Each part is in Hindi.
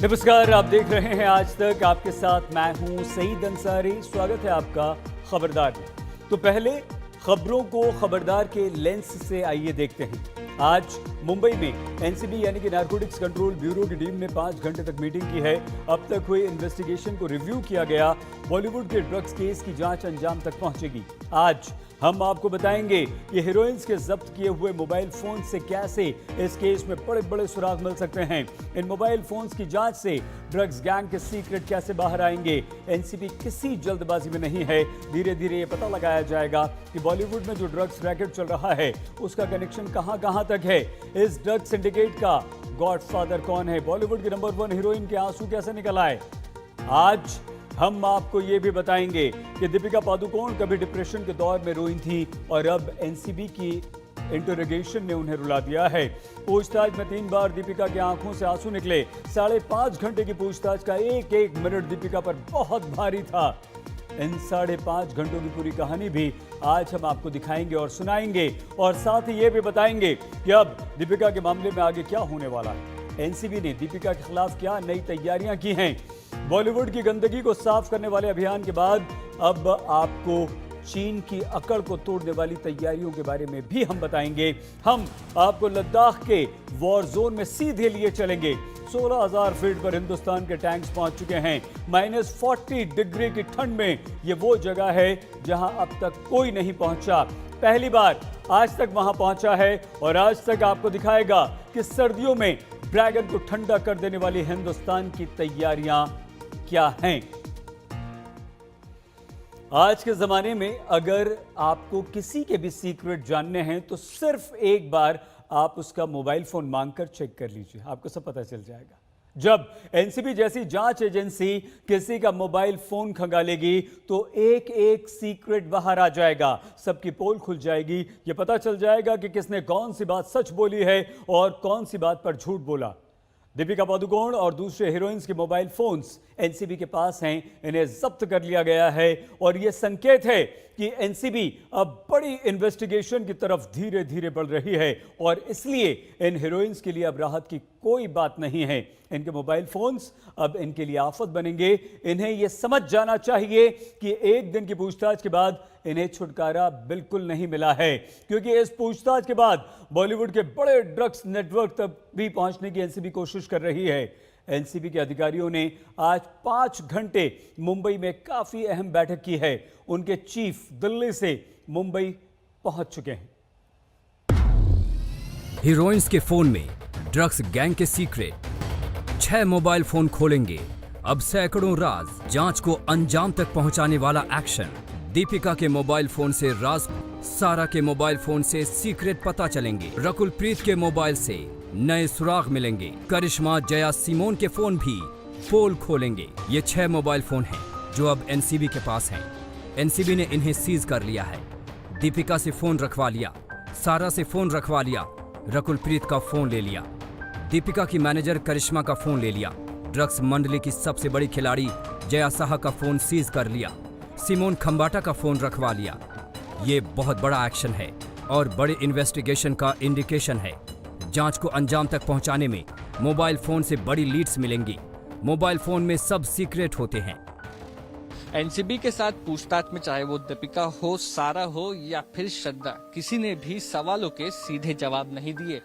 नमस्कार, आप देख रहे हैं आज तक। आपके साथ मैं हूं सईद अंसारी। स्वागत है आपका खबरदार में। तो पहले खबरों को खबरदार के लेंस से आइए देखते हैं। आज मुंबई में एनसीबी यानी कि नारकोटिक्स कंट्रोल ब्यूरो की टीम ने 5 घंटे तक मीटिंग की है। अब तक हुए इन्वेस्टिगेशन को रिव्यू किया गया। बॉलीवुड के ड्रग्स केस की जांच अंजाम तक पहुंचेगी। आज हम आपको बताएंगे कि हीरोइंस के जब्त किए हुए मोबाइल फोन से कैसे इस केस में बड़े बड़े सुराग मिल सकते हैं। इन मोबाइल फोन्स की जांच से ड्रग्स गैंग के सीक्रेट कैसे बाहर आएंगे। एनसीबी किसी जल्दबाजी में नहीं है। धीरे धीरे ये पता लगाया जाएगा कि बॉलीवुड में जो ड्रग्स रैकेट चल रहा है उसका कनेक्शन कहां तक है। इस ड्रग सिंडिकेट का गॉडफादर कौन है। बॉलीवुड की नंबर 1 हीरोइन के आंसू कैसे निकल आए। आज हम आपको ये भी बताएंगे कि दीपिका पादुकोण कभी डिप्रेशन के दौर में रोई थी और अब एनसीबी की इंटरोगेशन ने उन्हें रुला दिया है। पूछताछ में 3 बार दीपिका की आंखों से आंसू निकले। 5.5 घंटे की पूछताछ का एक एक मिनट दीपिका पर बहुत भारी था। इन 5.5 घंटों की पूरी कहानी भी आज हम आपको दिखाएंगे और सुनाएंगे, और साथ ही ये भी बताएंगे कि अब दीपिका के मामले में आगे क्या होने वाला है। एनसीबी ने दीपिका के खिलाफ क्या नई तैयारियां की हैं। बॉलीवुड की गंदगी को साफ करने वाले अभियान के बाद अब आपको चीन की अकड़ को तोड़ने वाली तैयारियों के बारे में भी हम बताएंगे। हम आपको लद्दाख के वॉर जोन में सीधे लिए चलेंगे। 16,000 फीट पर हिंदुस्तान के टैंक्स पहुंच चुके हैं। -40 डिग्री की ठंड में ये वो जगह है जहां अब तक कोई नहीं पहुंचा। पहली बार आज तक वहां पहुंचा है और आज तक आपको दिखाएगा कि सर्दियों में ड्रैगन को ठंडा कर देने वाली हिंदुस्तान की तैयारियां क्या हैं। आज के जमाने में अगर आपको किसी के भी सीक्रेट जानने हैं तो सिर्फ एक बार आप उसका मोबाइल फोन मांगकर चेक कर लीजिए, आपको सब पता चल जाएगा। जब एनसीबी जैसी जांच एजेंसी किसी का मोबाइल फोन खंगालेगी तो एक एक सीक्रेट बाहर आ जाएगा। सबकी पोल खुल जाएगी। यह पता चल जाएगा कि किसने कौन सी बात सच बोली है और कौन सी बात पर झूठ बोला। दीपिका पादुकोण और दूसरे हीरोइंस के मोबाइल फोन्स एनसीबी के पास हैं। इन्हें जब्त कर लिया गया है और यह संकेत है कि एनसीबी अब बड़ी इन्वेस्टिगेशन की तरफ धीरे धीरे बढ़ रही है और इसलिए इन हीरोइंस के लिए अब राहत की कोई बात नहीं है। इनके मोबाइल फोन्स अब इनके लिए आफत बनेंगे। इन्हें यह समझ जाना चाहिए कि एक दिन की पूछताछ के बाद इन्हें छुटकारा बिल्कुल नहीं मिला है, क्योंकि इस पूछताछ के बाद बॉलीवुड के बड़े ड्रग्स नेटवर्क तक भी पहुंचने की एनसीबी कोशिश कर रही है। एनसीबी के अधिकारियों ने आज 5 घंटे मुंबई में काफी अहम बैठक की है। उनके चीफ दिल्ली से मुंबई पहुंच चुके हैं। हीरोइंस के फोन में ड्रग्स गैंग के सीक्रेट। 6 मोबाइल फोन खोलेंगे। अब सैकड़ों राज। जांच को अंजाम तक पहुंचाने वाला एक्शन। दीपिका के मोबाइल फोन से राज, सारा के मोबाइल फोन से सीक्रेट पता चलेंगे। रकुल प्रीत के मोबाइल से नए सुराग मिलेंगे। करिश्मा, जया, सिमोन के फोन भी पोल खोलेंगे। ये 6 मोबाइल फोन हैं जो अब एनसीबी के पास हैं। एनसीबी ने इन्हें सीज कर लिया है। दीपिका से फोन रखवा लिया, सारा से फोन रखवा लिया, रकुल प्रीत का फोन ले लिया, दीपिका की मैनेजर करिश्मा का फोन ले लिया, ड्रग्स मंडली की सबसे बड़ी खिलाड़ी जया साहा का फोन सीज कर लिया, सिमोन खंबाटा का फोन रखवा लिया। ये बहुत बड़ा एक्शन है और बड़े इन्वेस्टिगेशन का इंडिकेशन है। जांच को अंजाम तक पहुंचाने में मोबाइल फोन से बड़ी लीड्स मिलेंगी। मोबाइल फोन में सब सीक्रेट होते हैं। एनसीबी के साथ पूछताछ में चाहे वो दीपिका हो, सारा हो या फिर श्रद्धा, किसी ने भी सवालों के सीधे जवाब नहीं दिए।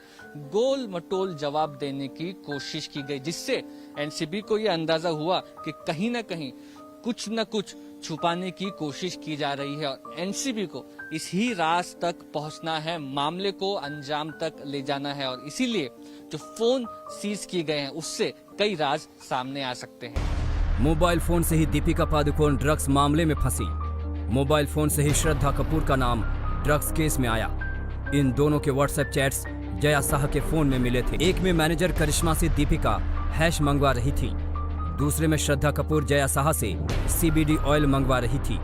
गोल मटोल जवाब देने की कोशिश की गई, जिससे एनसीबी को यह अंदाजा हुआ कि कहीं ना कहीं कुछ न कुछ छुपाने की कोशिश की जा रही है और एनसीबी को इसी राज तक पहुंचना है, मामले को अंजाम तक ले जाना है और इसीलिए जो फोन सीज किए गए हैं उससे कई राज सामने आ सकते हैं। मोबाइल फोन से ही दीपिका पादुकोण ड्रग्स मामले में फंसी। मोबाइल फोन से ही श्रद्धा कपूर का नाम ड्रग्स केस में आया। इन दोनों के व्हाट्सएप चैट्स जया साहा के फोन में मिले थे। एक में मैनेजर करिश्मा से दीपिका हैश मंगवा रही थी, दूसरे में श्रद्धा कपूर जया साहा से CBD ऑयल मंगवा रही थी।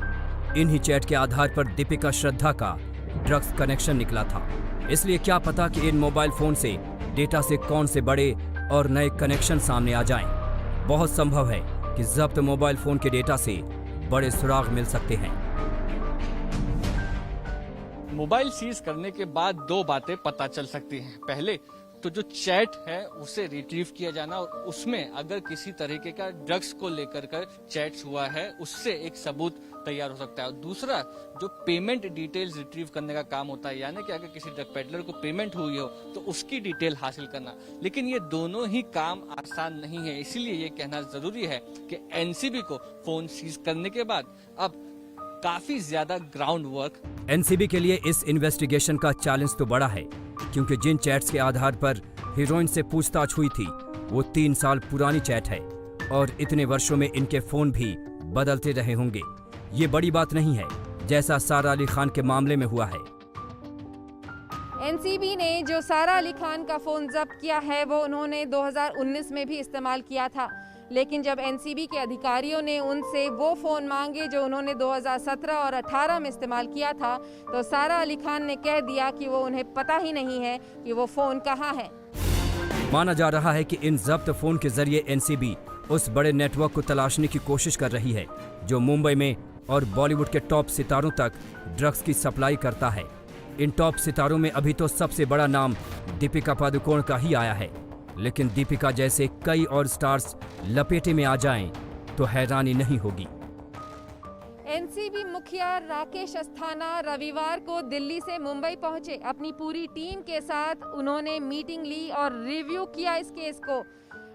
इन्हीं चैट के आधार पर दीपिका श्रद्धा का ड्रग्स कनेक्शन निकला था। इसलिए क्या पता कि इन मोबाइल फोन से डेटा से कौन से बड़े और नए कनेक्शन सामने आ जाएं। बहुत संभव है कि जब्त मोबाइल फोन के डेटा से बड़े सुराग मिल सकते हैं। मोबाइल सीज करने के बाद 2 बातें पता चल सकती हैं। पहले, तो जो चैट है उसे रिट्रीव किया जाना और उसमें अगर किसी तरीके का ड्रग्स को लेकर कर चैट्स हुआ है उससे एक सबूत तैयार हो सकता है। और दूसरा जो पेमेंट डिटेल्स रिट्रीव करने का काम होता है, यानी कि अगर किसी ड्रग पेडलर को पेमेंट हुई हो तो उसकी डिटेल हासिल करना। लेकिन ये दोनों ही काम आसान नहीं है, इसीलिए ये कहना जरूरी है कि एनसीबी को फोन सीज करने के बाद अब काफी ज्यादा ग्राउंड वर्क एनसीबी के लिए इस इन्वेस्टिगेशन का चैलेंज तो बड़ा है, क्योंकि जिन चैट्स के आधार पर हीरोइन से पूछताछ हुई थी वो 3 साल पुरानी चैट है और इतने वर्षों में इनके फोन भी बदलते रहे होंगे। ये बड़ी बात नहीं है, जैसा सारा अली खान के मामले में हुआ है। एनसीबी ने जो सारा अली खान का फोन जब्त किया है वो उन्होंने 2019 में भी इस्तेमाल किया था, लेकिन जब एनसीबी के अधिकारियों ने उनसे वो फ़ोन मांगे जो उन्होंने 2017 और 18 में इस्तेमाल किया था, तो सारा अली खान ने कह दिया कि वो उन्हें पता ही नहीं है कि वो फ़ोन कहाँ है। माना जा रहा है कि इन जब्त फोन के जरिए एनसीबी उस बड़े नेटवर्क को तलाशने की कोशिश कर रही है जो मुंबई में और बॉलीवुड के टॉप सितारों तक ड्रग्स की सप्लाई करता है। इन टॉप सितारों में अभी तो सबसे बड़ा नाम दीपिका पादुकोण का ही आया है, लेकिन दीपिका जैसे कई और स्टार्स लपेटे में आ जाएं तो हैरानी नहीं होगी। एनसीबी मुखिया राकेश अस्थाना रविवार को दिल्ली से मुंबई पहुंचे। अपनी पूरी टीम के साथ उन्होंने मीटिंग ली और रिव्यू किया इस केस को।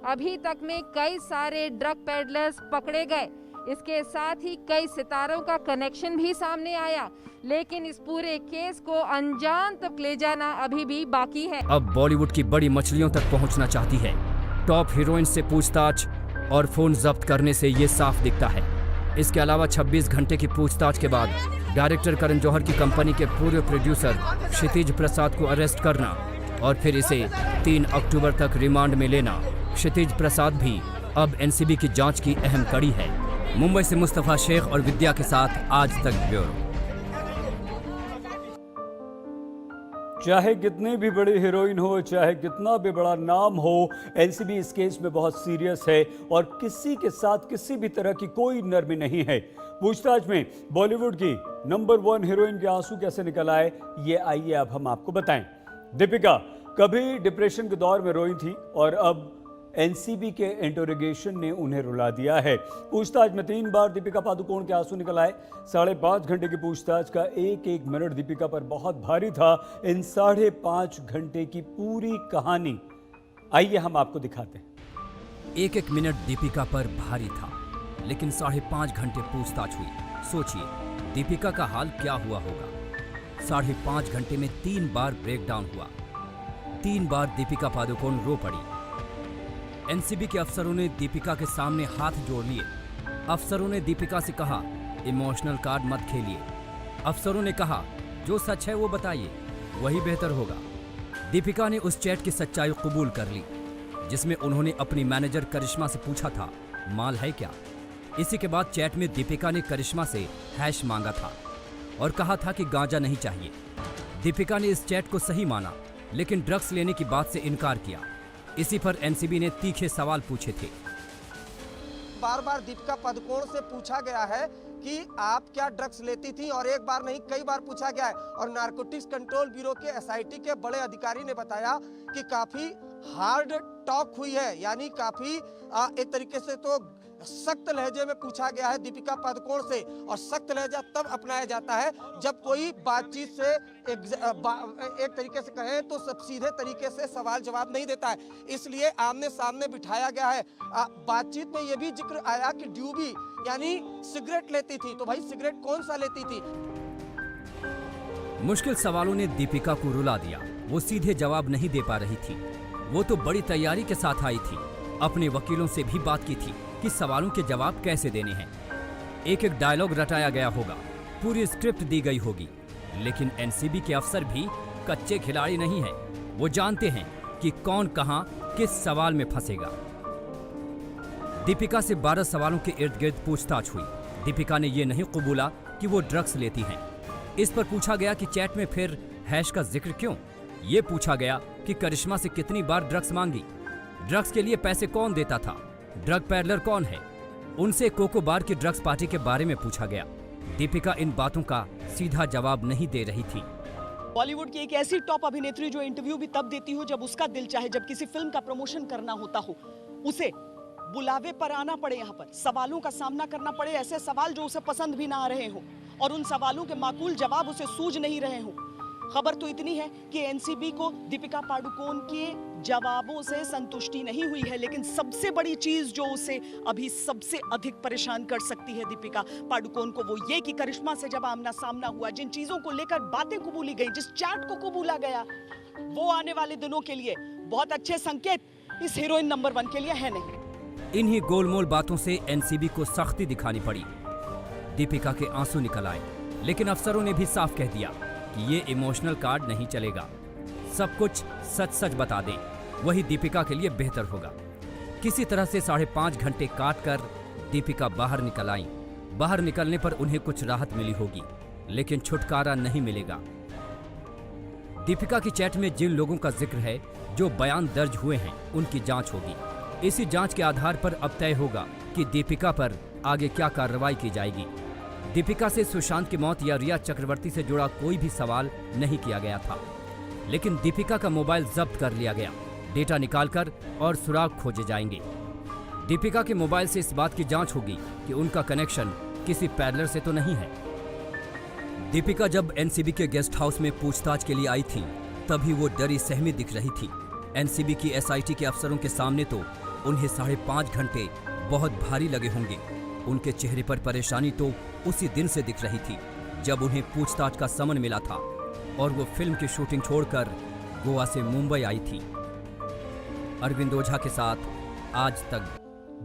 अभी तक में कई सारे ड्रग पेडलर्स पकड़े गए, इसके साथ ही कई सितारों का कनेक्शन भी सामने आया, लेकिन इस पूरे केस को अंजाम तक ले जाना अभी भी बाकी है। अब बॉलीवुड की बड़ी मछलियों तक पहुंचना चाहती है। टॉप हीरोइन से पूछताछ और फोन जब्त करने से ये साफ दिखता है। इसके अलावा 26 घंटे की पूछताछ के बाद डायरेक्टर करण जौहर की कंपनी के पूर्व प्रोड्यूसर क्षितिज प्रसाद को अरेस्ट करना और फिर इसे 3 अक्टूबर तक रिमांड में लेना। क्षितिज प्रसाद भी अब एनसीबी की जांच की अहम कड़ी है। मुंबई से मुस्तफा शेख और विद्या के साथ आज तक ब्यूरो। चाहे कितनी भी बड़ी हीरोइन हो, चाहे कितना भी बड़ा नाम हो, एनसीबी इस केस में बहुत सीरियस है और किसी के साथ किसी भी तरह की कोई नरमी नहीं है। पूछताछ में बॉलीवुड की नंबर 1 हीरोइन के आंसू कैसे निकल आए, ये आइए अब हम आपको बताएं। दीपिका कभी डिप्रेशन के दौर में रोई थी और अब एनसीबी के इंटरोगेशन ने उन्हें रुला दिया है। पूछताछ में 3 बार दीपिका पादुकोण के आंसू निकल आए। 5.5 घंटे की पूछताछ का एक मिनट दीपिका पर बहुत भारी था। इन 5.5 घंटे की पूरी कहानी आइए हम आपको दिखाते हैं। एक मिनट दीपिका पर भारी था, लेकिन 5.5 घंटे पूछताछ हुई। सोचिए दीपिका का हाल क्या हुआ होगा। 5.5 घंटे में 3 बार ब्रेकडाउन हुआ। 3 बार दीपिका पादुकोण रो पड़ी। एनसीबी के अफसरों ने दीपिका के सामने हाथ जोड़ लिए। अफसरों ने दीपिका से कहा, इमोशनल कार्ड मत खेलिए। अफसरों ने कहा, जो सच है वो बताइए, वही बेहतर होगा। दीपिका ने उस चैट की सच्चाई कबूल कर ली, जिसमें उन्होंने अपनी मैनेजर करिश्मा से पूछा था, माल है क्या। इसी के बाद चैट में दीपिका ने करिश्मा से हैश मांगा था और कहा था कि गांजा नहीं चाहिए। दीपिका ने इस चैट को सही माना, लेकिन ड्रग्स लेने की बात से इनकार किया। इसी पर एनसीबी ने तीखे सवाल पूछे थे। बार बार दीपिका पादुकोण से पूछा गया है कि आप क्या ड्रग्स लेती थी, और एक बार नहीं कई बार पूछा गया है। और नारकोटिक्स कंट्रोल ब्यूरो के एसआईटी के बड़े अधिकारी ने बताया कि काफी हार्ड टॉक हुई है, यानी काफी एक तरीके से तो सख्त लहजे में पूछा गया है दीपिका पादुकोण से। और सख्त लहजा तब अपनाया जाता है जब कोई बातचीत से एक तरीके से कहें तो सब सीधे तरीके से सवाल जवाब नहीं देता है, इसलिए आमने सामने बिठाया गया है। बातचीत में यह भी जिक्र आया कि ड्यूबी यानी सिगरेट लेती थी, तो भाई सिगरेट कौन सा लेती थी। मुश्किल सवालों ने दीपिका को रुला दिया। वो सीधे जवाब नहीं दे पा रही थी। वो तो बड़ी तैयारी के साथ आई थी। अपने वकीलों से भी बात की थी कि सवालों के जवाब कैसे देने हैं। एक डायलॉग रटाया गया होगा, पूरी स्क्रिप्ट दी गई होगी, लेकिन एनसीबी के अफसर भी कच्चे खिलाड़ी नहीं हैं। वो जानते हैं कि कौन कहां किस सवाल में फंसेगा। दीपिका से 12 सवालों के इर्द गिर्द पूछताछ हुई। दीपिका ने यह नहीं कबूला कि वो ड्रग्स लेती हैं। इस पर पूछा गया कि चैट में फिर हैश का जिक्र क्यों। ये पूछा गया कि करिश्मा से कितनी बार ड्रग्स मांगी, ड्रग्स के लिए पैसे कौन देता था, ड्रग पैडलर कौन है। उनसे कोको बार की ड्रग्स पार्टी के बारे में पूछा गया। दीपिका इन बातों का सीधा जवाब नहीं दे रही थी। बॉलीवुड की एक ऐसी टॉप अभिनेत्री जो इंटरव्यू भी तब देती हो जब उसका दिल चाहे, जब किसी फिल्म का प्रमोशन करना होता हो, उसे बुलावे पर आना पड़े, यहाँ पर सवालों का सामना करना पड़े, ऐसे सवाल जो उसे पसंद भी ना आ रहे हो और उन सवालों के माकूल जवाब उसे सूझ नहीं रहे हो। खबर तो इतनी है कि एनसीबी को दीपिका पादुकोण के जवाबों से संतुष्टि नहीं हुई है, लेकिन सबसे बड़ी चीज जो उसे अभी सबसे अधिक परेशान कर सकती है दीपिका पादुकोण को, वो ये कि करिश्मा से जब आमना सामना हुआ, जिन चीजों को लेकर बातें कबूली गई, जिस चैट को कबूला गया, वो आने वाले दिनों के लिए बहुत अच्छे संकेत इस हीरोइन नंबर 1 के लिए है नहीं। इन्हीं गोलमोल बातों से एनसीबी को सख्ती दिखानी पड़ी। दीपिका के आंसू निकल आए, लेकिन अफसरों ने भी साफ कह दिया कि ये इमोशनल कार्ड नहीं चलेगा, सब कुछ सच सच बता दें, वही दीपिका के लिए बेहतर होगा। किसी तरह से 5.5 घंटे काट कर दीपिका बाहर निकल आईं। बाहर निकलने पर उन्हें कुछ राहत मिली होगी, लेकिन छुटकारा नहीं मिलेगा। दीपिका की चैट में जिन लोगों का जिक्र है, जो बयान दर्ज हुए हैं, उनकी जांच होगी। इसी जांच के आधार पर अब तय होगा कि दीपिका पर आगे क्या कार्रवाई की जाएगी। दीपिका से सुशांत की मौत या रिया चक्रवर्ती से जुड़ा कोई भी सवाल नहीं किया गया था, लेकिन दीपिका का मोबाइल जब्त कर लिया गया, डेटा निकालकर और सुराग खोजे जाएंगे। दीपिका के मोबाइल से इस बात की जांच होगी कि उनका कनेक्शन किसी पैरेलर से तो नहीं है। दीपिका जब एनसीबी के गेस्ट हाउस में पूछताछ के लिए आई थी, तभी वो डरी सहमी दिख रही थी। एनसीबी की एसआईटी के अफसरों के सामने तो उन्हें 5.5 घंटे बहुत भारी लगे होंगे। उनके चेहरे पर परेशानी तो उसी दिन से दिख रही थी जब उन्हें पूछताछ का समन मिला था और वो फिल्म की शूटिंग छोड़कर गोवा से मुंबई आई थी। अरविंद ओझा के साथ आज तक।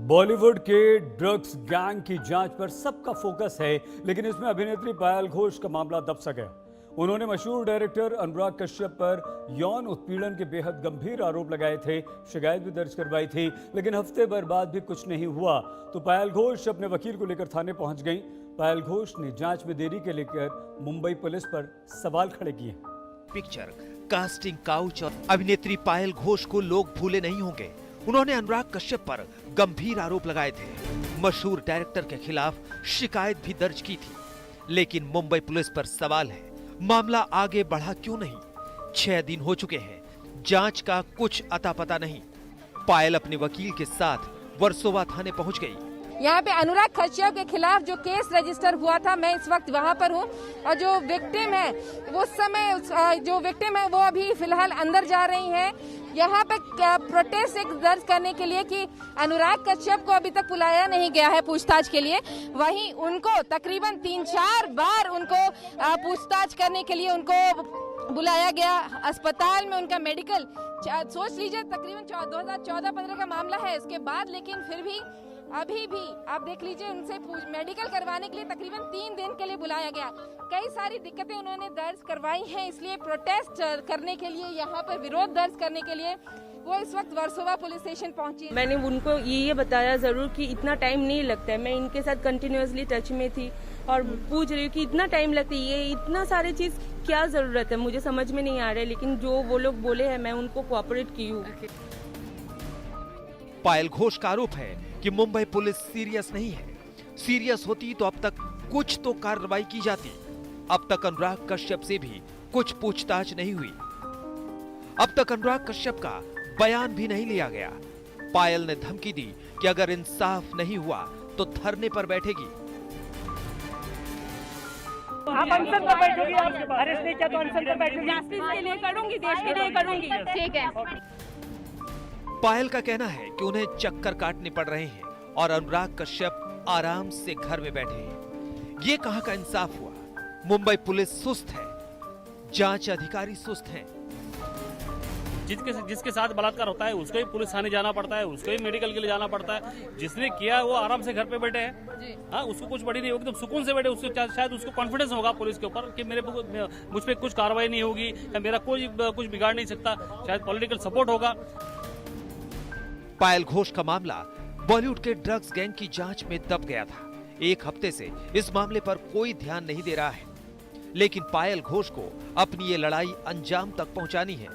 बॉलीवुड के ड्रग्स गैंग की जांच पर सबका फोकस है, लेकिन इसमें अभिनेत्री पायल घोष का मामला दब सा गया। उन्होंने मशहूर डायरेक्टर अनुराग कश्यप पर यौन उत्पीड़न के बेहद गंभीर आरोप लगाए थे, शिकायत भी दर्ज करवाई थी, लेकिन हफ्ते भर बाद भी कुछ नहीं हुआ तो पायल घोष अपने वकील को लेकर थाने पहुंच गईं। पायल घोष ने जांच में देरी के लेकर मुंबई पुलिस पर सवाल खड़े किए। पिक्चर, कास्टिंग काउच और अभिनेत्री पायल घोष को लोग भूले नहीं होंगे। उन्होंने अनुराग कश्यप पर गंभीर आरोप लगाए थे, मशहूर डायरेक्टर के खिलाफ शिकायत भी दर्ज की थी, लेकिन मुंबई पुलिस पर सवाल है, मामला आगे बढ़ा क्यों नहीं? 6 दिन हो चुके हैं, जांच का कुछ अता पता नहीं। पायल अपने वकील के साथ वर्सोवा थाने पहुंच गई। यहाँ पे अनुराग कश्यप के खिलाफ जो केस रजिस्टर हुआ था, मैं इस वक्त वहाँ पर हूँ और जो विक्टिम है उस समय जो विक्टिम है वो अभी फिलहाल अंदर जा रही हैं। यहाँ पे प्रोटेस्ट एक दर्ज करने के लिए कि अनुराग कश्यप को अभी तक बुलाया नहीं गया है पूछताछ के लिए। वहीं उनको तकरीबन 3-4 बार उनको पूछताछ करने के लिए उनको बुलाया गया अस्पताल में। उनका मेडिकल सोच लीजिए तकरीबन 2014-15 का मामला है इसके बाद, लेकिन फिर भी अभी भी आप देख लीजिए उनसे मेडिकल करवाने के लिए तकरीबन 3 दिन के लिए बुलाया गया। कई सारी दिक्कतें उन्होंने दर्ज करवाई हैं, इसलिए प्रोटेस्ट करने के लिए, यहाँ पर विरोध दर्ज करने के लिए वो इस वक्त वर्सोवा पुलिस स्टेशन पहुंची। मैंने उनको ये बताया जरूर कि इतना टाइम नहीं लगता है, मैं इनके साथ कंटिन्यूअसली टच में थी और पूछ रही हूँ कि इतना टाइम लगता है, ये इतना सारे चीज क्या जरूरत है, मुझे समझ में नहीं आ रहा है, लेकिन जो वो लोग बोले हैं मैं उनको कोऑपरेट की हूँ। पायल घोष का आरोप है कि मुंबई पुलिस सीरियस नहीं है। सीरियस होती तो अब तक कुछ तो कार्रवाई की जाती। अब तक अनुराग कश्यप से भी कुछ पूछताछ नहीं हुई। अब तक अनुराग कश्यप का बयान भी नहीं लिया गया। पायल ने धमकी दी कि अगर इंसाफ नहीं हुआ तो धरने पर बैठेगी। आप अनशन पर बैठोगी, आप अरेस्ट नहीं किया तो अनशन पर बैठोगी। जस्टिस के लिए करूंगी, देश के लिए करूंगी। ठीक है। पायल का कहना है कि उन्हें चक्कर काटने पड़ रहे हैं और अनुराग कश्यप आराम से घर में बैठे हैं। ये कहां का इंसाफ हुआ? मुंबई पुलिस सुस्त है, जांच अधिकारी सुस्त हैं। जिसके साथ बलात्कार होता है उसको ही पुलिस थाने जाना पड़ता है, उसको ही मेडिकल के लिए जाना पड़ता है। जिसने किया वो आराम से घर पे बैठे हैं, हाँ, उसको कुछ बड़ी नहीं होगी, तो सुकून से बैठे। उसको शायद उसको कॉन्फिडेंस होगा पुलिस के ऊपर कि मुझ पे कुछ कार्रवाई नहीं होगी या मेरा कोई कुछ बिगाड़ नहीं सकता, शायद पॉलिटिकल सपोर्ट होगा। पायल घोष का मामला बॉलीवुड के ड्रग्स गैंग की जांच में दब गया था। 1 हफ्ते से इस मामले पर कोई ध्यान नहीं दे रहा है, लेकिन पायल घोष को अपनी ये लड़ाई अंजाम तक पहुंचानी है।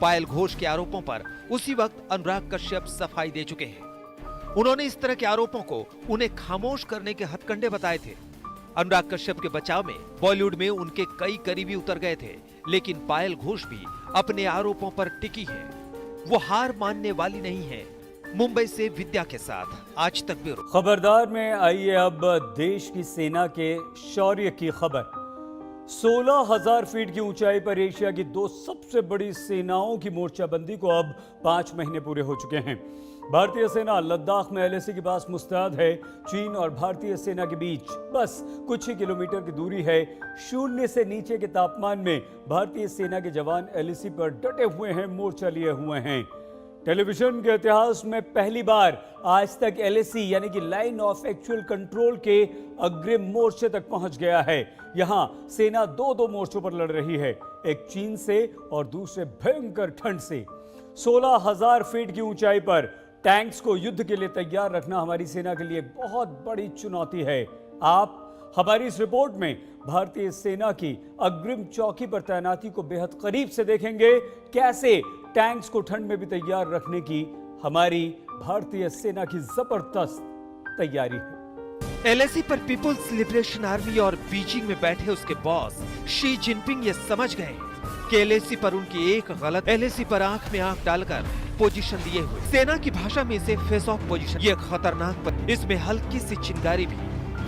पायल घोष के आरोपों पर उसी वक्त अनुराग कश्यप सफाई दे चुके हैं। उन्होंने इस तरह के आरोपों को उन्हें खामोश करने के हथकंडे बताए थे। अनुराग कश्यप के बचाव में बॉलीवुड में उनके कई करीबी उतर गए थे, लेकिन पायल घोष भी अपने आरोपों पर टिकी है। वो हार मानने वाली नहीं है। मुंबई से विद्या के साथ आज तक ब्यूरो। खबरदार में आइए अब देश की सेना के शौर्य की खबर। 16,000 फीट की ऊंचाई पर एशिया की दो सबसे बड़ी सेनाओं की मोर्चाबंदी को अब 5 महीने पूरे हो चुके हैं। भारतीय सेना लद्दाख में एलएसी के पास मुस्तैद है। चीन और भारतीय सेना के बीच बस कुछ ही किलोमीटर की दूरी है। शून्य से नीचे के तापमान में भारतीय सेना के जवान एलएसी पर डटे हुए हैं, मोर्चा लिए हुए हैं। टेलीविजन के इतिहास में पहली बार आज तक एलएसी यानी कि लाइन ऑफ एक्चुअल कंट्रोल के अग्रिम मोर्चे तक पहुंच गया है। यहां सेना दो मोर्चों पर लड़ रही है, एक चीन से और दूसरे भयंकर ठंड से। 16,000 फीट की ऊंचाई पर टैंक्स को युद्ध के लिए तैयार रखना हमारी सेना के लिए एक बहुत बड़ी चुनौती है। आप हमारी इस रिपोर्ट में भारतीय सेना की अग्रिम चौकी पर तैनाती को बेहद करीब से देखेंगे। कैसे टैंक्स को ठंड में भी तैयार रखने की हमारी भारतीय सेना की जबरदस्त तैयारी है। एलएसी पर पीपुल्स लिबरेशन आर्मी और बीजिंग में बैठे उसके बॉस शी जिनपिंग ये समझ गए कि एलएसी पर उनकी एक गलत एलएसी पर आंख में आंख डालकर पोजीशन लिए हुए। सेना की भाषा में इसे फेस ऑफ पोजीशन। ये खतरनाक पर इसमें हल्की सी चिंगारी भी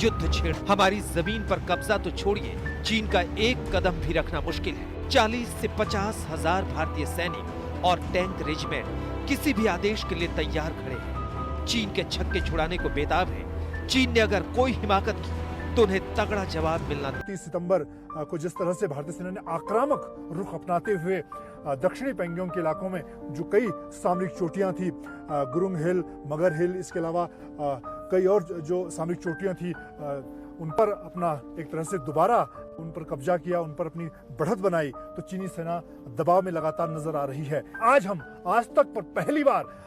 युद्ध छेड़। हमारी जमीन पर कब्जा तो छोड़िए, चीन का एक कदम भी रखना मुश्किल है। 40 से 50 हजार भारतीय सैनिक और टैंक रेजिमेंट किसी भी आदेश के लिए तैयार खड़े हैं। चीन के छक्के छुड़ाने को बेताब है। चीन ने अगर कोई हिमाकत की तो उन्हें तगड़ा जवाब मिलना। 30 सितंबर को जिस तरह से भारतीय सेना ने आक्रामक रुख अपनाते हुए दक्षिणी पैंगोंग के इलाकों में जो कई सामरिक चोटियां थी, गुरुंग हिल, मगर हिल, इसके अलावा कई और जो सामरिक चोटियां थी, उन पर अपना एक तरह से दोबारा उन पर कब्जा किया, उन पर अपनी बढ़त बनाई, तो चीनी सेना दबाव में लगातार नजर आ रही है। आज हम आज तक पर पहली बार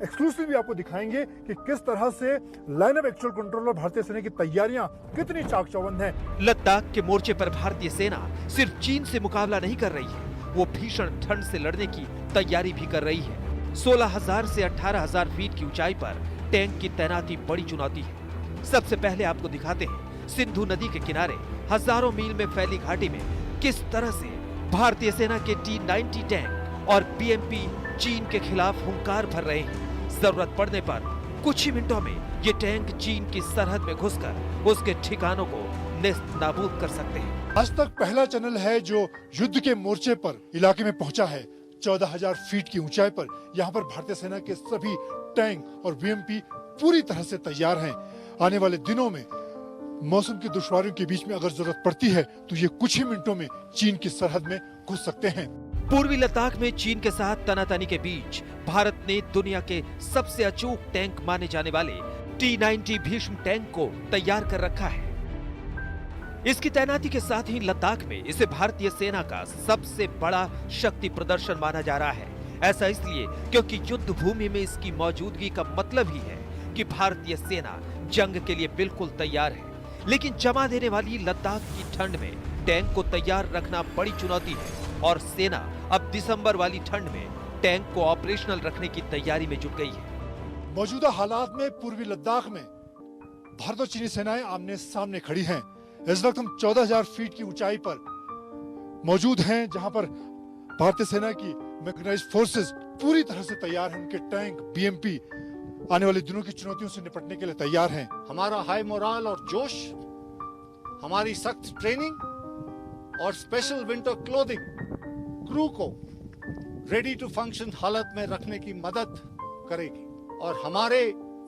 एक्सक्लूसिवली आपको दिखाएंगे कि किस तरह से लाइन ऑफ एक्चुअल कंट्रोल और भारतीय सेना की तैयारियां कितनी चाक चौबंद हैं। लद्दाख के मोर्चे पर भारतीय सेना सिर्फ चीन से मुकाबला नहीं कर रही है, वो भीषण ठंड से लड़ने की तैयारी भी कर रही है। 16,000 से 18,000 फीट की ऊंचाई पर टैंक की तैनाती बड़ी चुनौती है। सबसे पहले आपको दिखाते हैं सिंधु नदी के किनारे हजारों मील में फैली घाटी में किस तरह से भारतीय सेना के T-90 टैंक और BMP चीन के खिलाफ हुंकार भर रहे हैं। जरूरत पड़ने पर कुछ ही मिनटों में ये टैंक चीन की सरहद में घुसकर उसके ठिकानों को नेस्त नाबूद कर सकते हैं। आज तक पहला चैनल है जो युद्ध के मोर्चे पर इलाके में पहुंचा है। 14,000 फीट की ऊंचाई पर यहाँ पर भारतीय सेना के सभी टैंक और BMP पूरी तरह से तैयार हैं। आने वाले दिनों में मौसम की दुश्वारियों के बीच में अगर जरूरत पड़ती है तो ये कुछ ही मिनटों में चीन की सरहद में घुस सकते हैं। पूर्वी लद्दाख में चीन के साथ तनातनी के बीच भारत ने दुनिया के सबसे अचूक टैंक माने जाने वाले T-90 भीष्म टैंक को तैयार कर रखा है। इसकी तैनाती के साथ ही लद्दाख में इसे भारतीय सेना का सबसे बड़ा शक्ति प्रदर्शन माना जा रहा है। ऐसा इसलिए क्योंकि युद्ध भूमि में इसकी मौजूदगी का मतलब ही है कि भारतीय सेना जंग के लिए बिल्कुल तैयार है। लेकिन जमा देने वाली लद्दाख की ठंड में टैंक को तैयार रखना बड़ी चुनौती है और सेना अब दिसंबर वाली ठंड में टैंक को ऑपरेशनल रखने की तैयारी में जुट गई है। मौजूदा हालात में पूर्वी लद्दाख में भारत और चीनी सेनाएं आमने सामने खड़ी हैं। इस वक्त हम 14,000 फीट की ऊंचाई पर मौजूद हैं, जहां पर भारतीय सेना की मैकेनाइज्ड फोर्सेस पूरी तरह से तैयार हैं। उनके टैंक BMP आने वाले दिनों की चुनौतियों से निपटने के लिए तैयार हैं। हमारा हाई मोराल और जोश, हमारी सख्त ट्रेनिंग और स्पेशल विंटर क्लोथिंग क्रू को रेडी टू फंक्शन हालत में रखने की मदद करेगी और हमारे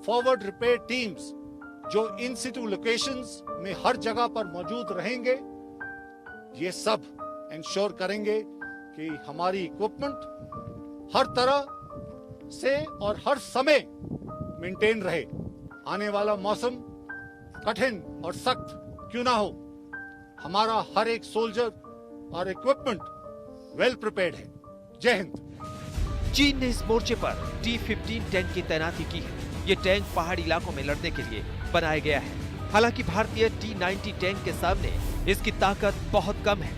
फॉरवर्ड रिपेयर टीम्स जो इन सिटू लोकेशंस में हर जगह पर मौजूद रहेंगे, ये सब इंश्योर करेंगे कि हमारी इक्विपमेंट हर तरह से और हर समय मेंटेन रहे। आने वाला मौसम कठिन और सख्त क्यों ना हो, हमारा हर एक सोल्जर और इक्विपमेंट वेल प्रिपेयर्ड है। जय हिंद। चीन ने इस मोर्चे पर T-15 टैंक की तैनाती की है। ये टैंक पहाड़ी इलाकों में लड़ने के लिए बनाया गया है। हालांकि भारतीय T-90 टैंक के सामने इसकी ताकत बहुत कम है।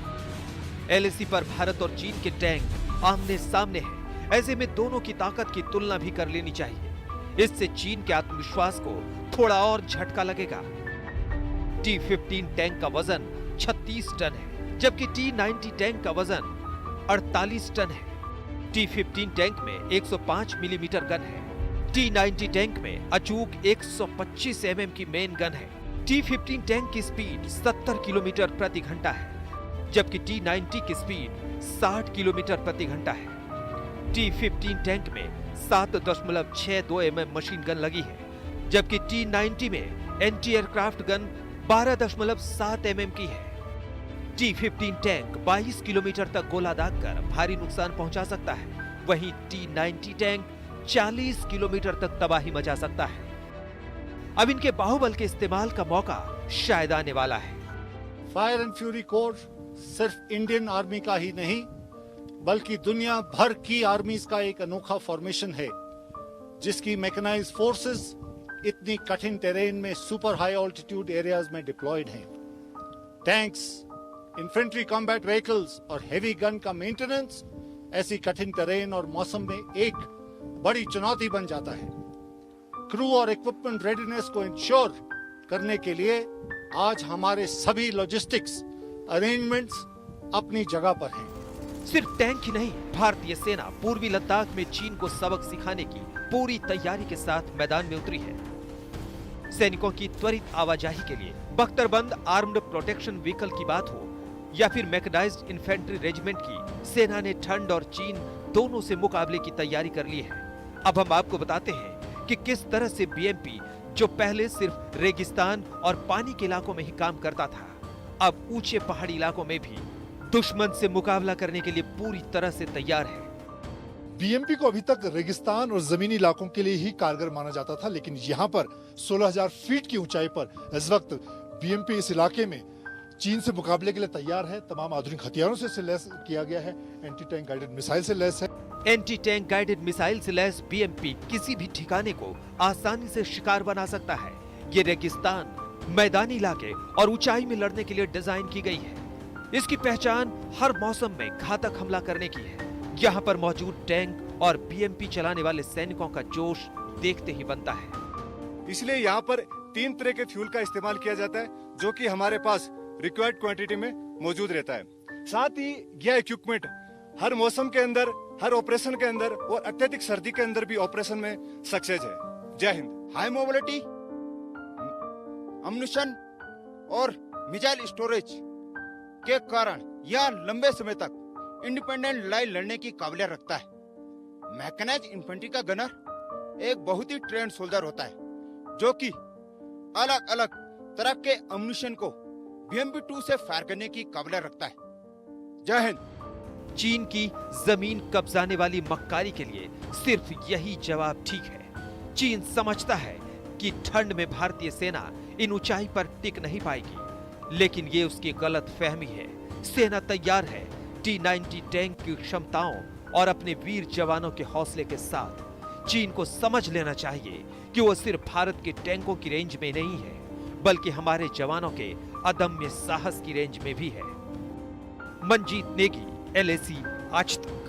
LAC पर भारत और चीन के टैंक आमने सामने हैं। ऐसे में दोनों की ताकत की तुलना भी कर लेनी चाहिए। इससे चीन के आत्मविश्वास को थोड़ा और झटका लगेगा। T-15 टैंक का वजन 36 टन है, जबकि T-90 टैंक का वजन 48 टन है। T-15 टैंक में 105 मिलीमीटर गन है। T-90 टैंक में अचूक 125 mm की मेन गन है। T-15 टैंक की स्पीड 70 किलोमीटर प्रति घंटा है, जबकि T-90 की स्पीड 60 किलोमीटर प्रति घंटा है। T-15 टैंक में 7.62 mm मशीन गन लगी है, जबकि T-90 में एंटी एयरक्राफ्ट गन 12.7 mm की है। T-15 टैंक 22 किलोमीटर तक गोला दागकर भारी नुकसान पहुंचा सकता है, वहीं T-90 टैंक 40 किलोमीटर तक तबाही मचा सकता है। अब इनके बाहुबल के इस्तेमाल का मौका शायद आने वाला है। फायर एंड फ्यूरी कोर सिर्फ इंडियन आर्मी का ही नहीं, बल्कि दुनिया भर की आर्मीज का एक अनोखा फॉर्मेशन है, जिसकी मैकेनाइज्ड फोर्सेस इतनी कठिन टेरेन में सुपर हाई ऑल्टीट्यूड एरियाज में डिप्लॉयड हैं। टैंक्स, इन्फेंट्री कॉम्बैट व्हीकल्स और हेवी गन का मेंटेनेंस ऐसी कठिन टेरेन और मौसम में एक बड़ी चुनौती बन जाता है। क्रू और इक्विपमेंट रेडीनेस को इंश्योर करने के लिए आज हमारे सभी लॉजिस्टिक्स अरेंजमेंट्स अपनी जगह पर हैं। सिर्फ टैंक ही नहीं, भारतीय सेना पूर्वी लद्दाख में चीन को सबक सिखाने की पूरी तैयारी के साथ मैदान में उतरी है। सैनिकों की त्वरित आवाजाही के लिए बख्तरबंद आर्म्ड प्रोटेक्शन व्हीकल की बात हो या फिर मैकेनाइज्ड इन्फेंट्री रेजिमेंट की, सेना ने ठंड और चीन दोनों से मुकाबले की तैयारी कर ली है। अब हम आपको बताते हैं कि किस तरह से बीएमपी, जो पहले सिर्फ रेगिस्तान और पानी के इलाकों में ही काम करता था, अब ऊंचे पहाड़ी इलाकों में भी दुश्मन से मुकाबला करने के लिए पूरी तरह से तैयार है। बीएमपी को अभी तक रेगिस्तान और जमीनी इलाकों के लिए ही कारगर माना जाता था, लेकिन यहाँ पर 16,000 फीट की ऊंचाई पर इस वक्त बीएमपी इस इलाके में चीन से मुकाबले के लिए तैयार है। तमाम आधुनिक हथियारों से लैस किया गया है, एंटी टैंक गाइडेड मिसाइल से लैस है। एंटी टैंक गाइडेड मिसाइल से लैस बीएमपी किसी भी ठिकाने को आसानी से शिकार बना सकता है। ये रेगिस्तान, मैदानी इलाके और ऊंचाई में लड़ने के लिए डिजाइन की गई है। इसकी पहचान हर मौसम में घातक हमला करने की है। यहाँ पर मौजूद टैंक और बीएमपी चलाने वाले सैनिकों का जोश देखते ही बनता है। इसलिए यहाँ पर 3 तरह के फ्यूल का इस्तेमाल किया जाता है, जो कि हमारे पास रिक्वायर्ड क्वांटिटी में मौजूद रहता है। साथ ही यह इक्विपमेंट हर मौसम के अंदर, हर ऑपरेशन के अंदर और अत्यधिक सर्दी के अंदर भी ऑपरेशन में सक्सेस है। जय हिंद। हाई मोबिलिटी, अम्युनिशन और मिसाइल स्टोरेज के कारण यह लंबे समय तक इंडिपेंडेंट लड़ाई लड़ने की काबिलियत रखता है। मैकेनाइज्ड इन्फेंट्री का गनर एक बहुत ही ट्रेंड सोल्जर होता है, जो कि अलग अलग तरह के अम्युनिशन को BMP-2 से फायर करने की काबिलियत रखता है। जय हिंद। चीन की जमीन कब्जाने वाली मक्कारी के लिए सिर्फ यही जवाब ठीक है। चीन समझता है कि ठंड में भारतीय सेना इन ऊंचाई पर टिक नहीं पाएगी, लेकिन ये उसकी गलत फहमी है। सेना तैयार है T-90 टैंक की क्षमताओं और अपने वीर जवानों के हौसले के साथ। चीन को समझ लेना चाहिए कि वो सिर्फ भारत के टैंकों की रेंज में नहीं है, बल्कि हमारे जवानों के अदम्य साहस की रेंज में भी है। मंजीत नेगी, LAC आज तक।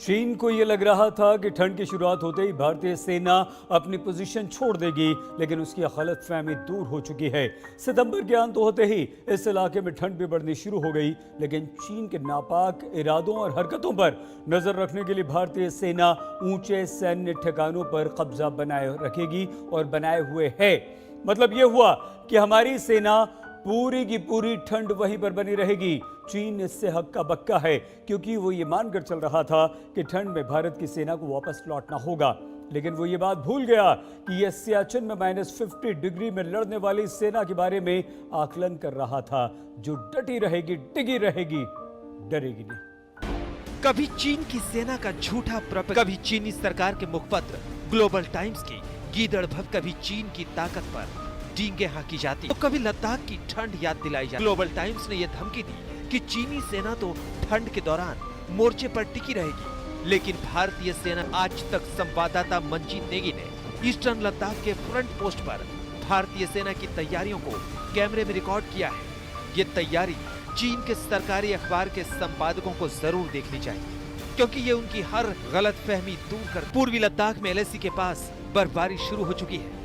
चीन को यह लग रहा था कि ठंड की शुरुआत होते ही भारतीय सेना अपनी पोजीशन छोड़ देगी, लेकिन उसकी गलतफहमी दूर हो चुकी है। सितंबर के अंत होते ही इस इलाके में ठंड भी बढ़नी शुरू हो गई, लेकिन चीन के नापाक इरादों और हरकतों पर नजर रखने के लिए भारतीय सेना ऊंचे सैन्य ठिकानों पर कब्जा बनाए रखेगी और बनाए हुए है। मतलब यह हुआ कि हमारी सेना पूरी की पूरी ठंड वहीं पर बनी रहेगी। चीन इससे हक्का बक्का है, क्योंकि वो ये मानकर चल रहा था कि ठंड में भारत की सेना को वापस लौटना होगा, लेकिन वो ये बात भूल गया कि यह सियाचिन में -50 डिग्री में लड़ने वाली सेना के बारे में आकलन कर रहा था, जो डटी रहेगी, टिकी रहेगी, डरेगी नहीं। कभी चीन की सेना का झूठा प्रोपेगेंडा, कभी चीनी सरकार के मुखपत्र ग्लोबल टाइम्स की गीदड़ भक्त, कभी चीन की ताकत पर डींगे हाँकी जाती, तो कभी लद्दाख की ठंड याद दिलाई जाती। ग्लोबल टाइम्स ने यह धमकी दी कि चीनी सेना तो ठंड के दौरान मोर्चे पर टिकी रहेगी, लेकिन भारतीय सेना। आज तक संवाददाता मंजीत नेगी ने ईस्टर्न लद्दाख के फ्रंट पोस्ट पर भारतीय सेना की तैयारियों को कैमरे में रिकॉर्ड किया है। ये तैयारी चीन के सरकारी अखबार के संपादकों को जरूर देखनी चाहिए, क्योंकि ये उनकी हर गलत फहमी दूर कर। पूर्वी लद्दाख में LAC के पास बर्फबारी शुरू हो चुकी है।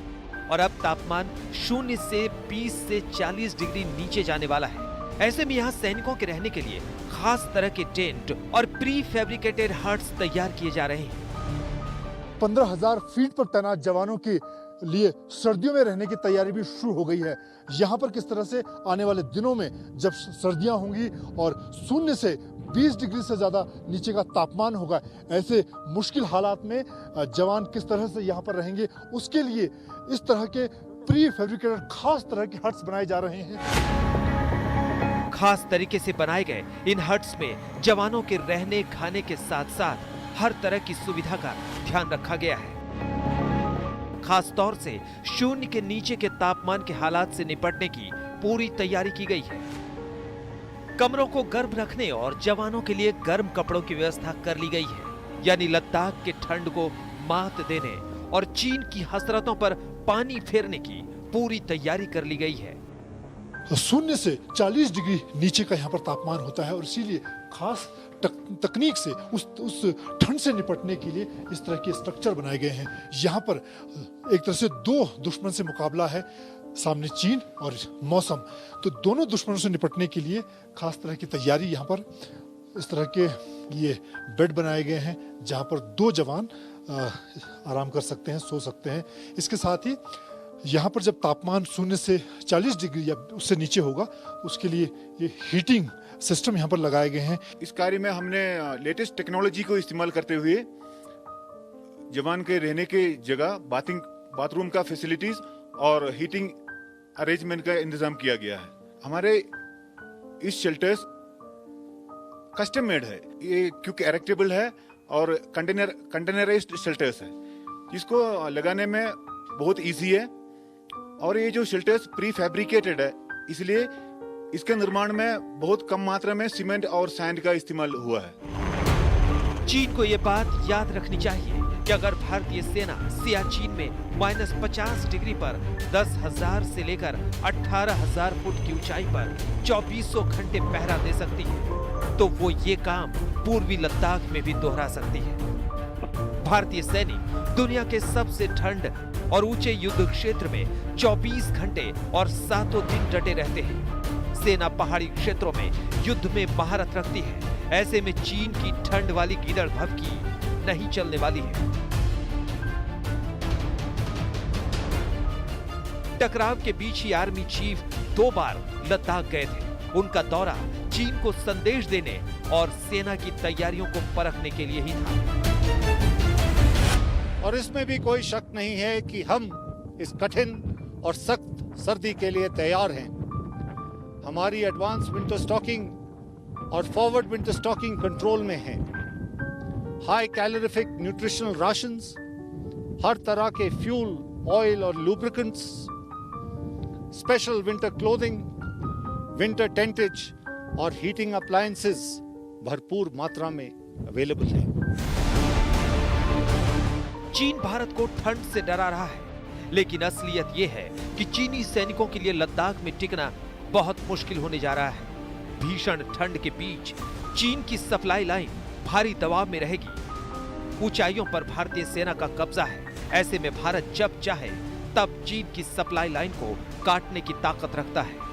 और अब तापमान 0 से 20 से 40 डिग्री नीचे जाने वाला है। ऐसे में यहाँ सैनिकों के रहने के लिए खास तरह के टेंट और प्री फैब्रिकेटेड हट्स तैयार किए जा रहे हैं। 15,000 फीट पर तैनात जवानों के लिए सर्दियों में रहने की तैयारी भी शुरू हो गई है। यहाँ पर किस तरह से आने वाले दिनों में जब सर्दियां होंगी और 0 से 20 डिग्री से ज़्यादा नीचे का तापमान होगा, ऐसे मुश्किल हालात में जवान किस तरह से यहाँ पर रहेंगे, उसके लिए इस तरह के प्री फैब्रिकेटेड खास तरह के हट्स बनाए जा रहे हैं। खास तरीके से बनाए गए इन हट्स में जवानों के रहने खाने के साथ साथ हर तरह की सुविधा का ध्यान रखा गया है। खास तौर से 0 के नीचे के तापमान के हालात से निपटने की पूरी तैयारी की गई है। कमरों को गर्म रखने और जवानों के लिए गर्म कपड़ों की व्यवस्था कर ली गई है, यानी लद्दाख के ठंड को मात देने और चीन की हसरतों पर पानी फेरने की पूरी तैयारी कर ली गई है। 0 से 40 डिग्री नीचे का यहाँ पर तापमान होता है और इसीलिए खास तकनीक से उस ठंड से निपटने के लिए इस तरह के स्ट्रक्चर बनाए गए हैं। यहाँ पर एक तरह से दो दुश्मन से मुकाबला है, सामने चीन और मौसम, तो दोनों दुश्मनों से निपटने के लिए खास तरह की तैयारी यहाँ पर इस तरह के ये बेड बनाए गए हैं जहाँ पर 2 जवान आराम कर सकते हैं, सो सकते हैं। इसके साथ ही यहाँ पर जब तापमान 0 से 40 डिग्री या उससे नीचे होगा, उसके लिए ये हीटिंग सिस्टम यहाँ पर लगाए गए हैं। इस कार्य में हमने लेटेस्ट टेक्नोलॉजी को इस्तेमाल करते हुए जवान के रहने की जगह बाथरूम का फैसिलिटीज और हीटिंग अरेंजमेंट का इंतजाम किया गया है। हमारे इस शेल्टर्स कस्टम मेड है, ये क्योंकि इरेक्टेबल है और कंटेनराइज्ड शेल्टर्स है, जिसको लगाने में बहुत इजी है। और ये जो शेल्टर्स प्री फैब्रिकेटेड है, इसलिए इसके निर्माण में बहुत कम मात्रा में सीमेंट और सैंड का इस्तेमाल हुआ है। चीन को ये बात याद रखनी चाहिए कि अगर भारतीय सेना सियाचिन में -50 डिग्री पर 10,000 से लेकर 18,000 फुट की ऊंचाई पर 2400 घंटे पहरा दे सकती है, तो वो ये काम पूर्वी लद्दाख में भी दोहरा सकती है। भारतीय सैनिक दुनिया के सबसे ठंड और ऊंचे युद्ध क्षेत्र में 24 घंटे और 7 दिन डटे रहते हैं। सेना पहाड़ी क्षेत्रों में युद्ध में महारत रखती है, ऐसे में चीन की ठंड वाली गीदड़ भभकी नहीं चलने वाली है। टकराव के बीच ही आर्मी चीफ 2 बार लद्दाख गए थे। उनका दौरा चीन को संदेश देने और सेना की तैयारियों को परखने के लिए ही था। और इसमें भी कोई शक नहीं है कि हम इस कठिन और सख्त सर्दी के लिए तैयार हैं। हमारी एडवांस विंटर स्टॉकिंग और फॉरवर्ड विंटर स्टॉकिंग कंट्रोल में है। हाई कैलोरीफिक न्यूट्रिशनल राशंस, हर तरह के फ्यूल, ऑयल और lubricants, special winter clothing, winter tentage और हीटिंग अप्लायंसेस भरपूर मात्रा में अवेलेबल है। चीन भारत को ठंड से डरा रहा है, लेकिन असलियत यह है कि चीनी सैनिकों के लिए लद्दाख में टिकना बहुत मुश्किल होने जा रहा है। भीषण ठंड के बीच चीन की सप्लाई लाइन भारी दबाव में रहेगी। ऊंचाइयों पर भारतीय सेना का कब्जा है, ऐसे में भारत जब चाहे तब चीन की सप्लाई लाइन को काटने की ताकत रखता है।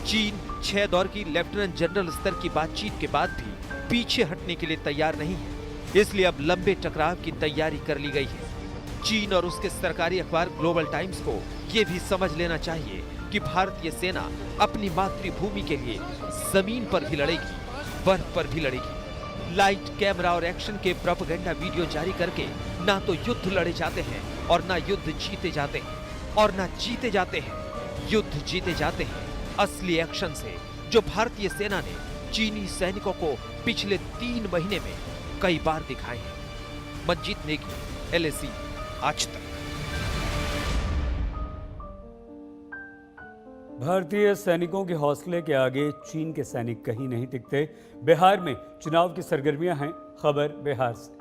चीन 6 दौर की लेफ्टिनेंट जनरल स्तर की बातचीत के बाद भी पीछे हटने के लिए तैयार नहीं है, इसलिए अब लंबे टकराव की तैयारी कर ली गई है। चीन और उसके सरकारी अखबार ग्लोबल टाइम्स को यह भी समझ लेना चाहिए कि भारतीय सेना अपनी मातृभूमि के लिए जमीन पर भी लड़ेगी, बर्फ पर भी लड़ेगी। लाइट, कैमरा और एक्शन के प्रोपेगेंडा वीडियो जारी करके ना तो युद्ध लड़े जाते हैं और ना युद्ध जीते जाते हैं, और ना जीते जाते हैं, युद्ध जीते जाते हैं असली एक्शन से, जो भारतीय सेना ने चीनी सैनिकों को पिछले 3 महीने में कई बार दिखाए हैं। मंजीत नेगी, LSE, आज तक। भारतीय सैनिकों के हौसले के आगे चीन के सैनिक कहीं नहीं टिकते। बिहार में चुनाव की सरगर्मियां हैं। खबर बिहार से।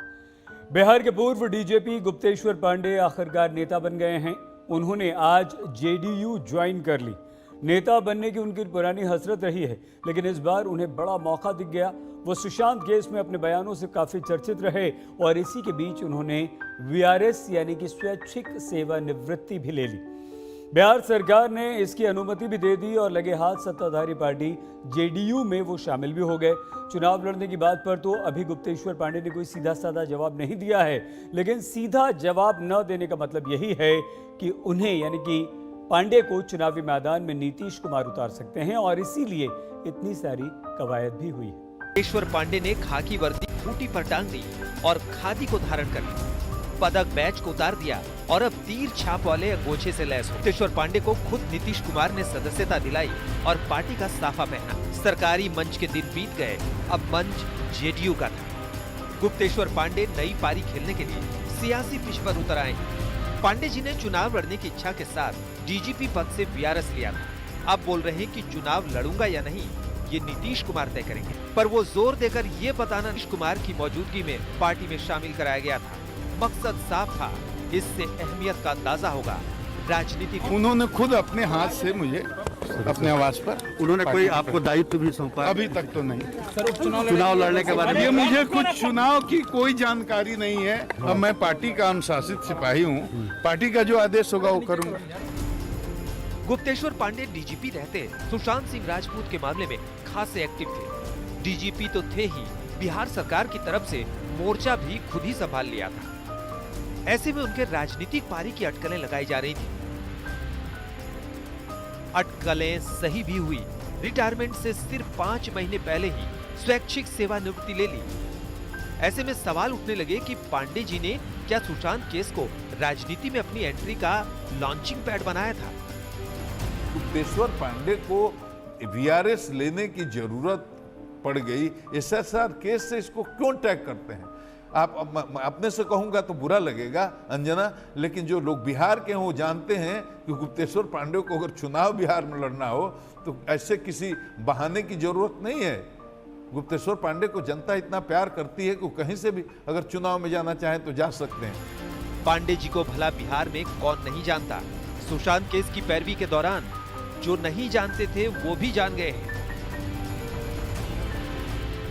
बिहार के पूर्व DJP गुप्तेश्वर पांडे आखिरकार नेता बन गए हैं। उन्होंने आज JDU ज्वाइन कर ली। नेता बनने की उनकी पुरानी हसरत रही है, लेकिन इस बार उन्हें बड़ा मौका दिख गया। वो सुशांत केस में अपने बयानों से काफी चर्चित रहे और इसी के बीच उन्होंने वीआरएस यानी कि स्वैच्छिक सेवानिवृत्ति भी ले ली। बिहार सरकार ने इसकी अनुमति भी दे दी और लगे हाथ सत्ताधारी पार्टी जेडीयू में वो शामिल भी हो गए। चुनाव लड़ने की बात पर तो अभी गुप्तेश्वर पांडे ने कोई सीधा साधा जवाब नहीं दिया है, लेकिन सीधा जवाब न देने का मतलब यही है कि उन्हें यानी कि पांडे को चुनावी मैदान में नीतीश कुमार उतार सकते हैं और इसीलिए इतनी सारी कवायद भी हुई है। गुप्तेश्वर पांडे ने खाकी वर्दी खूंटी पर टांग दी और खादी को धारण कर लिया, पदक बैच को उतार दिया और अब तीर छाप वाले अंगोछे से लैस हो। गुप्तेश्वर पांडे को खुद नीतीश कुमार ने सदस्यता दिलाई और पार्टी का साफा पहना। सरकारी मंच के दिन बीत गए, अब मंच जेडीयू का था। गुप्तेश्वर पांडे नई पारी खेलने के लिए सियासी पिच पर उतर आए। पांडे जी ने चुनाव लड़ने की इच्छा के साथ डीजीपी पद से वीआरएस लिया था। अब बोल रहे हैं कि चुनाव लड़ूंगा या नहीं ये नीतीश कुमार तय करेंगे, पर वो जोर देकर ये बताना नीतीश कुमार की मौजूदगी में पार्टी में शामिल कराया गया था। मकसद साफ था, इससे अहमियत का अंदाजा होगा। राजनीति उन्होंने खुद अपने हाथ से मुझे अपने आवाज पर उन्होंने कोई आपको दायित्व भी सौंपा? अभी तक तो नहीं। सर चुनाव लड़ने के बाद ये मुझे कुछ चुनाव की कोई जानकारी नहीं है। अब मैं पार्टी का अनुशासित सिपाही हूँ, पार्टी का जो आदेश होगा वो करूँगा। गुप्तेश्वर पांडे डीजीपी रहते सुशांत सिंह राजपूत के मामले में खासे एक्टिव थे। डीजीपी तो थे ही, बिहार सरकार की तरफ से मोर्चा भी खुद ही संभाल लिया था। ऐसे में उनके राजनीतिक पारी की अटकलें लगाई जा रही थी। अटकलें सही भी हुई। रिटायरमेंट से सिर्फ 5 महीने पहले ही स्वैच्छिक सेवानिवृत्ति ले ली। ऐसे में सवाल उठने लगे कि पांडे जी ने क्या सुशांत केस को राजनीति में अपनी एंट्री का लॉन्चिंग पैड बनाया था? गुप्तेश्वर पांडे को वीआरएस लेने की जरूरत पड़ गई, एसएसआर केस से इसको क्यों टैग करते हैं? आप अपने से कहूंगा तो बुरा लगेगा अंजना, लेकिन जो लोग बिहार के हैं वो जानते हैं कि गुप्तेश्वर पांडे को अगर चुनाव बिहार में लड़ना हो तो ऐसे किसी बहाने की जरूरत नहीं है। गुप्तेश्वर पांडे को जनता इतना प्यार करती है कि कहीं से भी अगर चुनाव में जाना चाहें तो जा सकते हैं। पांडे जी को भला बिहार में कौन नहीं जानता? सुशांत केस की पैरवी के दौरान जो नहीं जानते थे वो भी जान गए हैं।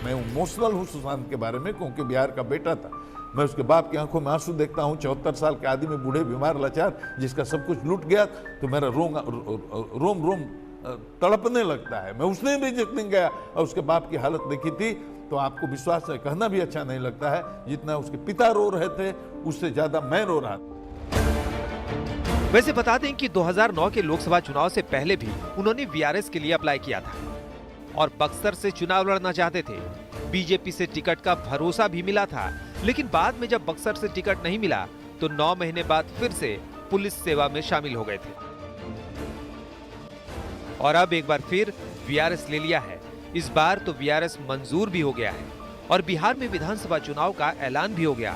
मैं इमोशनल हूँ सुशांत के बारे में, क्योंकि बिहार का बेटा था। मैं उसके बाप की आंखों में आंसू देखता हूँ। 74 साल के आदमी, बूढ़े, बीमार, लाचार, जिसका सब कुछ लूट गया, तो मेरा रोम तड़पने लगता है। मैं उसने भी जितने गया और उसके बाप की हालत देखी थी तो आपको विश्वास है, कहना भी अच्छा नहीं लगता है, जितना उसके पिता रो रहे थे उससे ज्यादा मैं रो रहा था। वैसे बता दें कि 2009 के लोकसभा चुनाव से पहले भी उन्होंने वीआरएस के लिए अप्लाई किया था और बक्सर से चुनाव लड़ना चाहते थे। बीजेपी से टिकट का भरोसा भी मिला था, लेकिन बाद में जब बक्सर से टिकट नहीं मिला तो 9 महीने बाद फिर से पुलिस सेवा में शामिल हो गए थे और अब एक बार फिर वीआरएस ले लिया है। इस बार तो वीआरएस मंजूर भी हो गया है और बिहार में विधानसभा चुनाव का ऐलान भी हो गया।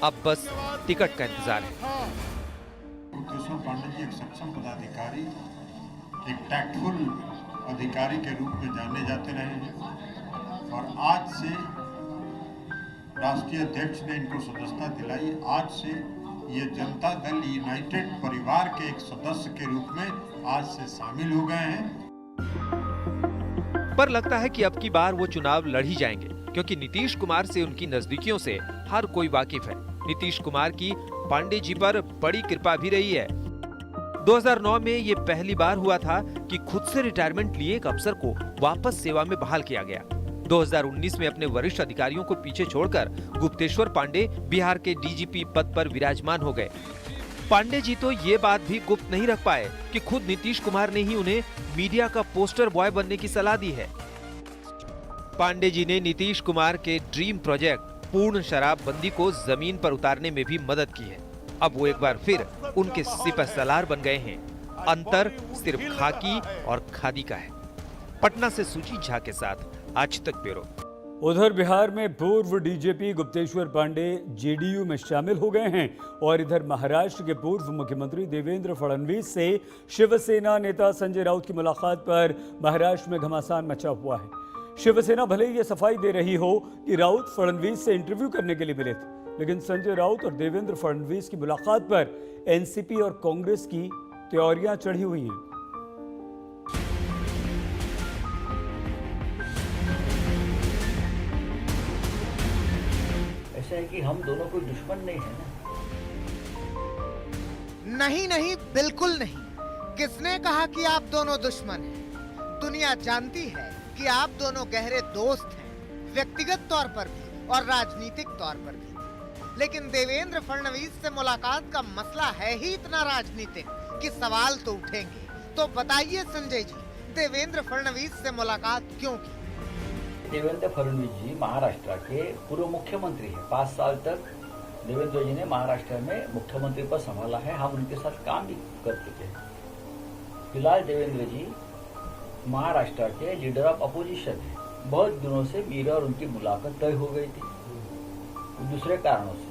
अब बस टिकट का इंतजार है। गुप्तेश्वर पांडे जी एक सक्षम पदाधिकारी, एक टैक्टफुल अधिकारी के रूप में जाने जाते रहे हैं और आज से राष्ट्रीय अध्यक्ष ने इनको सदस्यता दिलाई। आज से ये जनता दल यूनाइटेड परिवार के एक सदस्य के रूप में आज से शामिल हो गए हैं। पर लगता है कि अब की बार वो चुनाव लड़ ही जाएंगे, क्योंकि नीतीश कुमार से उनकी नजदीकियों से हर कोई वाकिफ है। नीतीश कुमार की पांडे जी पर बड़ी कृपा भी रही है। 2009 में ये पहली बार हुआ था कि खुद से रिटायरमेंट लिए एक अफसर को वापस सेवा में बहाल किया गया। 2019 में अपने वरिष्ठ अधिकारियों को पीछे छोड़कर गुप्तेश्वर पांडे बिहार के डीजीपी पद पर विराजमान हो गए। पांडे जी तो ये बात भी गुप्त नहीं रख पाए कि खुद नीतीश कुमार ने ही उन्हें मीडिया का पोस्टर बॉय बनने की सलाह दी है। पांडे जी ने नीतीश कुमार के ड्रीम प्रोजेक्ट पूर्ण शराबबंदी को जमीन पर उतारने में भी मदद की है। अब वो एक बार फिर उनके सिपहसालार बन गए हैं। अंतर सिर्फ खाकी और खादी का है। पटना से सुजीत झा के साथ आज तक ब्यूरो। उधर बिहार में पूर्व डीजीपी गुप्तेश्वर पांडे जेडीयू में शामिल हो गए हैं और इधर महाराष्ट्र के पूर्व मुख्यमंत्री देवेंद्र फडणवीस से शिवसेना नेता संजय राउत की मुलाकात पर महाराष्ट्र में घमासान मचा हुआ है। शिवसेना भले ही ये सफाई दे रही हो कि राउत फडणवीस से इंटरव्यू करने के लिए मिले थे, लेकिन संजय राउत और देवेंद्र फडणवीस की मुलाकात पर एनसीपी और कांग्रेस की त्योरियां चढ़ी हुई हैं। ऐसा है कि हम दोनों कोई दुश्मन नहीं है ना। नहीं नहीं, बिल्कुल नहीं। किसने कहा कि आप दोनों दुश्मन हैं? दुनिया जानती है कि आप दोनों गहरे दोस्त हैं, व्यक्तिगत तौर पर भी और राजनीतिक तौर पर भी। लेकिन देवेंद्र फडणवीस से मुलाकात का मसला है ही इतना राजनीतिक कि सवाल तो उठेंगे। तो बताइए संजय जी, देवेंद्र फडणवीस से मुलाकात क्यों की? देवेंद्र फडणवीस जी महाराष्ट्र के पूर्व मुख्यमंत्री हैं। 5 साल तक देवेंद्र जी ने महाराष्ट्र में मुख्यमंत्री पद संभाला है। हम उनके साथ काम भी कर चुके हैं। फिलहाल देवेंद्र जी महाराष्ट्र के लीडर ऑफ अपोजिशन है। बहुत दिनों से मेरी और उनकी मुलाकात तय हो गई थी, दूसरे कारणों से,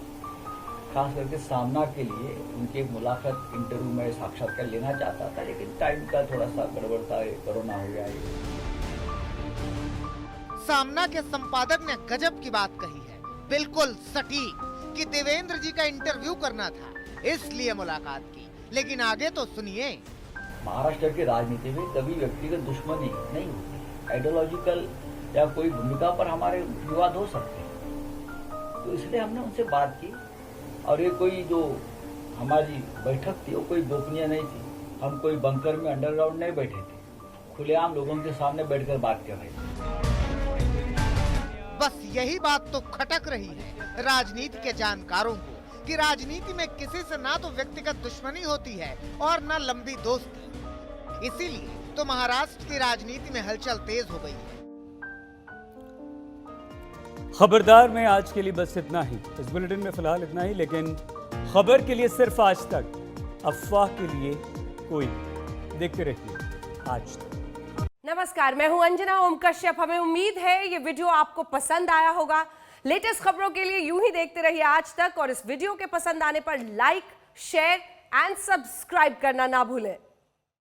खास करके सामना के लिए उनकी एक मुलाकात इंटरव्यू में साक्षात्कार लेना चाहता था, लेकिन टाइम का थोड़ा सा गड़बड़ था, कोरोना हो गया। सामना के संपादक ने गजब की बात कही है, बिल्कुल सटीक, कि देवेंद्र जी का इंटरव्यू करना था, इसलिए मुलाकात की। लेकिन आगे तो सुनिए। महाराष्ट्र की राजनीति में कभी व्यक्तिगत दुश्मनी नहीं होती। आइडियोलॉजिकल या कोई भूमिका पर हमारे विवाद हो सकते हैं, तो इसलिए हमने उनसे बात की। और ये कोई जो हमारी बैठक थी वो कोई गोपनीय नहीं थी। हम कोई बंकर में अंडरग्राउंड नहीं बैठे थे, खुलेआम लोगों के सामने बैठकर बात कर रहे थे। बस यही बात तो खटक रही है राजनीति के जानकारों को, कि राजनीति में किसी से ना तो व्यक्तिगत दुश्मनी होती है और ना लंबी दोस्ती। इसीलिए तो महाराष्ट्र की राजनीति में हलचल तेज हो गई है। खबरदार में आज के लिए बस इतना ही। इस बुलेटिन में फिलहाल इतना ही, लेकिन खबर के लिए सिर्फ आज तक, अफवाह के लिए कोई। देखते रहिए आज तक। नमस्कार, मैं हूं अंजना ओम कश्यप। हमें उम्मीद है ये वीडियो आपको पसंद आया होगा। लेटेस्ट खबरों के लिए यूं ही देखते रहिए आज तक, और इस वीडियो के पसंद आने पर लाइक, शेयर एंड सब्सक्राइब करना ना भूलें।